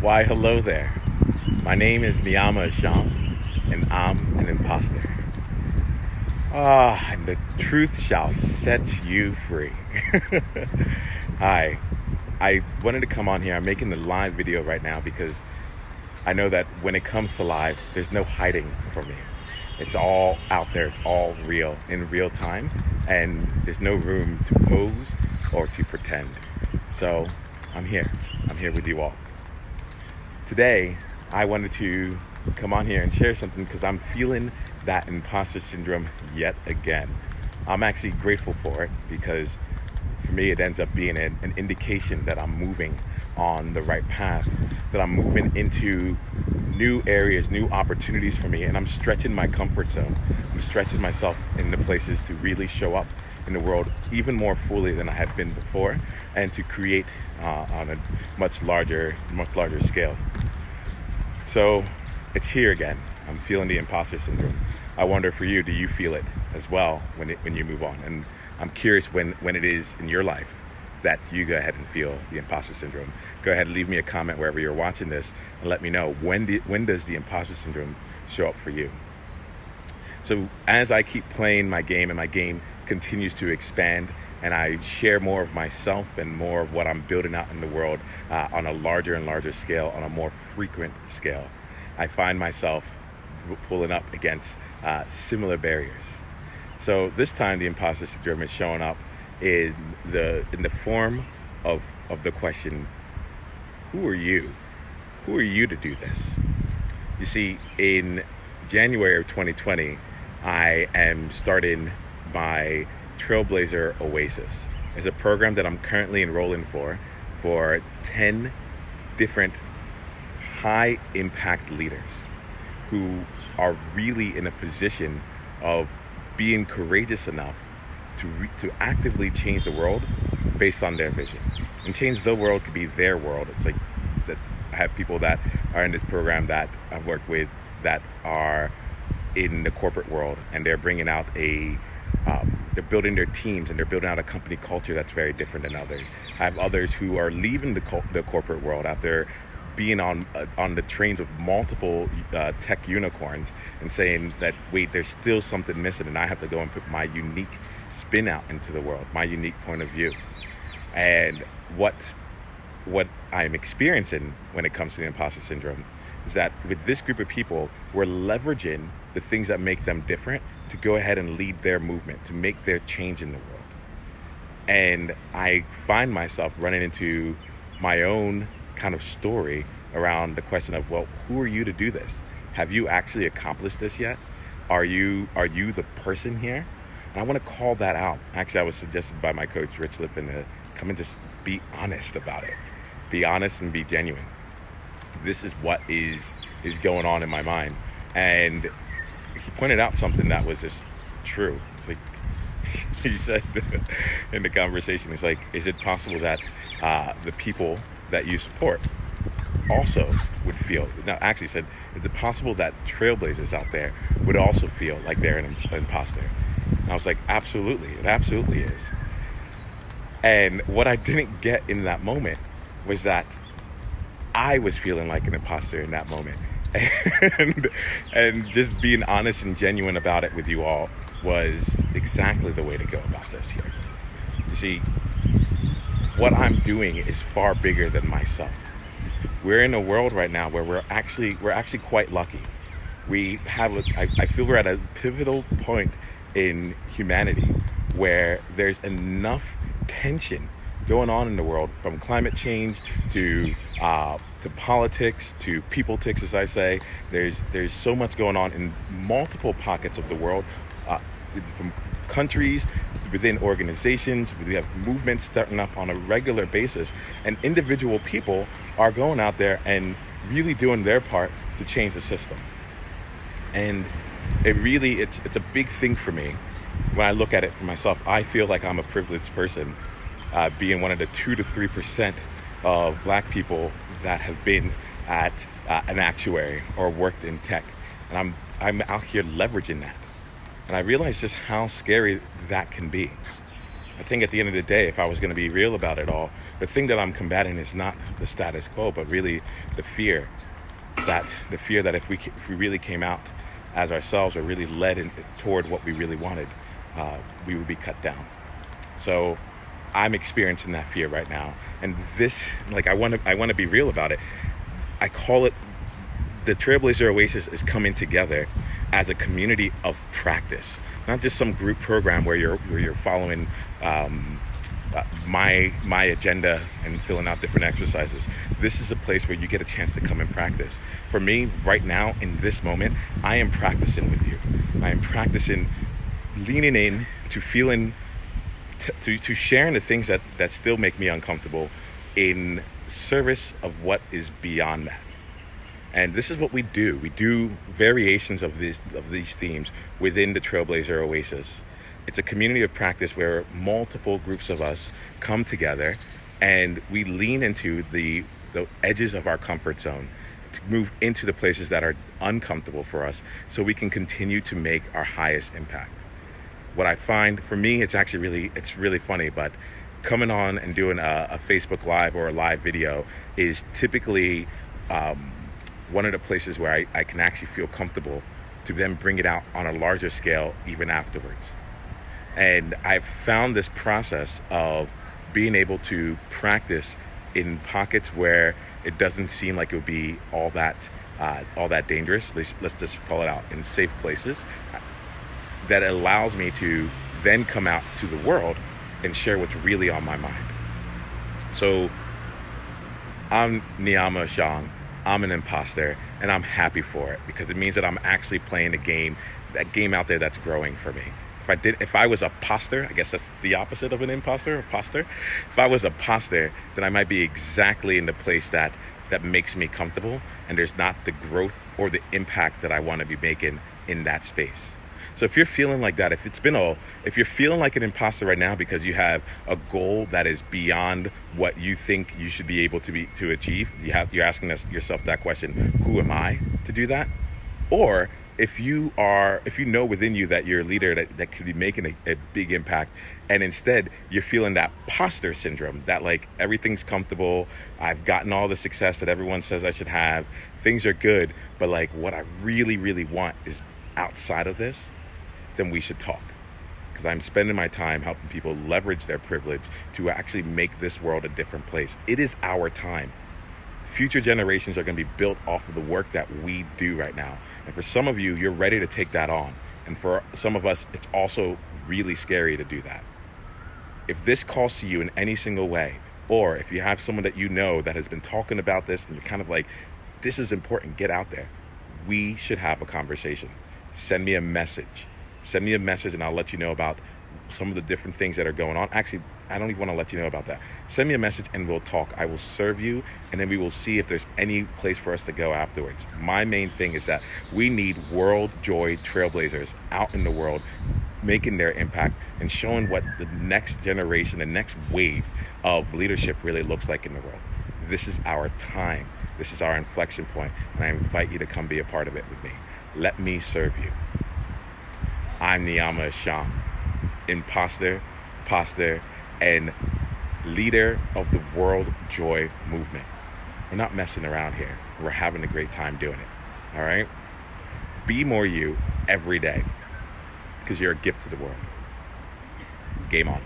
Why, hello there. My name is Niiamah Ashong, and I'm an imposter. And the truth shall set you free. Hi. I wanted to come on here. I'm making the live video right now because I know that when it comes to live, there's no hiding from me. It's all out there. It's all real in real time, and there's no room to pose or to pretend. So I'm here. I'm here with you all. Today, I wanted to come on here and share something because I'm feeling that imposter syndrome yet again. I'm actually grateful for it because for me, it ends up being an indication that I'm moving on the right path, that I'm moving into new areas, new opportunities for me, and I'm stretching my comfort zone. I'm stretching myself into places to really show up in the world even more fully than I had been before, and to create on a much larger scale. So it's here again. I'm feeling the imposter syndrome. I wonder for you, do you feel it as well when you move on? And I'm curious when it is in your life that you go ahead and feel the imposter syndrome. Go ahead and leave me a comment wherever you're watching this and let me know when does the imposter syndrome show up for you. So as I keep playing my game and my game continues to expand and I share more of myself and more of what I'm building out in the world on a larger and larger scale, on a more frequent scale, I find myself pulling up against similar barriers. So this time the imposter syndrome is showing up in the form of the question, who are you? Who are you to do this? You see, in January of 2020, I am starting my Trailblazer Oasis. It's a program that I'm currently enrolling for 10 different high impact leaders who are really in a position of being courageous enough to actively change the world based on their vision. And change the world could be their world. It's like that I have people that are in this program that I've worked with that are in the corporate world, and they're bringing out they're building their teams and they're building out a company culture that's very different than others. I have others who are leaving the corporate world after being on the trains of multiple tech unicorns and saying that, wait, there's still something missing and I have to go and put my unique spin out into the world, my unique point of view. And what I'm experiencing when it comes to the imposter syndrome is that with this group of people, we're leveraging the things that make them different to go ahead and lead their movement, to make their change in the world. And I find myself running into my own kind of story around the question of, well, who are you to do this? Have you actually accomplished this yet? Are you the person here? And I want to call that out. Actually, I was suggested by my coach, Rich Lippin, to come and just be honest about it. Be honest and be genuine. This is what is going on in my mind. And he pointed out something that was just true. It's like, he said in the conversation, it's like, is it possible that the people that you support also would feel, now actually said, is it possible that trailblazers out there would also feel like they're an imposter? And I was like, absolutely, it absolutely is. And what I didn't get in that moment was that I was feeling like an imposter in that moment. And just being honest and genuine about it with you all was exactly the way to go about this here. You see, what I'm doing is far bigger than myself. We're in a world right now where we're actually quite lucky. I feel we're at a pivotal point in humanity where there's enough tension going on in the world, from climate change to politics to people-tics, as I say. There's so much going on in multiple pockets of the world, from countries, within organizations. We have movements starting up on a regular basis, and individual people are going out there and really doing their part to change the system. And it's a big thing for me when I look at it for myself. I feel like I'm a privileged person, being one of the 2 to 3% of Black people that have been at an actuary or worked in tech, and I'm out here leveraging that. And I realized just how scary that can be. I think at the end of the day, if I was going to be real about it all, the thing that I'm combating is not the status quo, but really the fear that if we really came out as ourselves or really led toward what we really wanted, we would be cut down. So I'm experiencing that fear right now, and this, like, I want to be real about it. I call it the Trailblazer Oasis is coming together as a community of practice, not just some group program where you're following my agenda and filling out different exercises. This is a place where you get a chance to come and practice. For me, right now, in this moment, I am practicing with you. I am practicing leaning in to feeling, to sharing the things that still make me uncomfortable in service of what is beyond that. And this is what we do. We do variations of these themes within the Trailblazer Oasis. It's a community of practice where multiple groups of us come together and we lean into the edges of our comfort zone to move into the places that are uncomfortable for us so we can continue to make our highest impact. What I find, for me, it's really funny, but coming on and doing a Facebook Live or a live video is typically one of the places where I can actually feel comfortable to then bring it out on a larger scale even afterwards. And I've found this process of being able to practice in pockets where it doesn't seem like it would be all that dangerous. Let's just call it out, in safe places. That allows me to then come out to the world and share what's really on my mind. So I'm Niiamah Ashong. I'm an imposter, and I'm happy for it because it means that I'm actually playing that game out there that's growing for me. If I was a poster, I guess that's the opposite of an imposter, a poster. If I was a poster, then I might be exactly in the place that makes me comfortable, and there's not the growth or the impact that I want to be making in that space. So if you're feeling like that, if you're feeling like an imposter right now because you have a goal that is beyond what you think you should be able to achieve, you're asking yourself that question: who am I to do that? Or if you know within you that you're a leader that could be making a big impact, and instead you're feeling that poster syndrome, that like everything's comfortable, I've gotten all the success that everyone says I should have, things are good, but like what I really, really want is outside of this, then we should talk. Because I'm spending my time helping people leverage their privilege to actually make this world a different place. It is our time. Future generations are going to be built off of the work that we do right now. And for some of you, you're ready to take that on. And for some of us, it's also really scary to do that. If this calls to you in any single way, or if you have someone that you know that has been talking about this and you're kind of like, this is important, get out there. We should have a conversation. Send me a message and I'll let you know about some of the different things that are going on. Actually, I don't even want to let you know about that. Send me a message and we'll talk. I will serve you, and then we will see if there's any place for us to go afterwards. My main thing is that we need world joy trailblazers out in the world making their impact and showing what the next generation, the next wave of leadership really looks like in the world. This is our time. This is our inflection point, and I invite you to come be a part of it with me. Let me serve you. I'm Niiamah Ashong, imposter, poster, and leader of the World Joy Movement. We're not messing around here. We're having a great time doing it. All right? Be more you every day, because you're a gift to the world. Game on.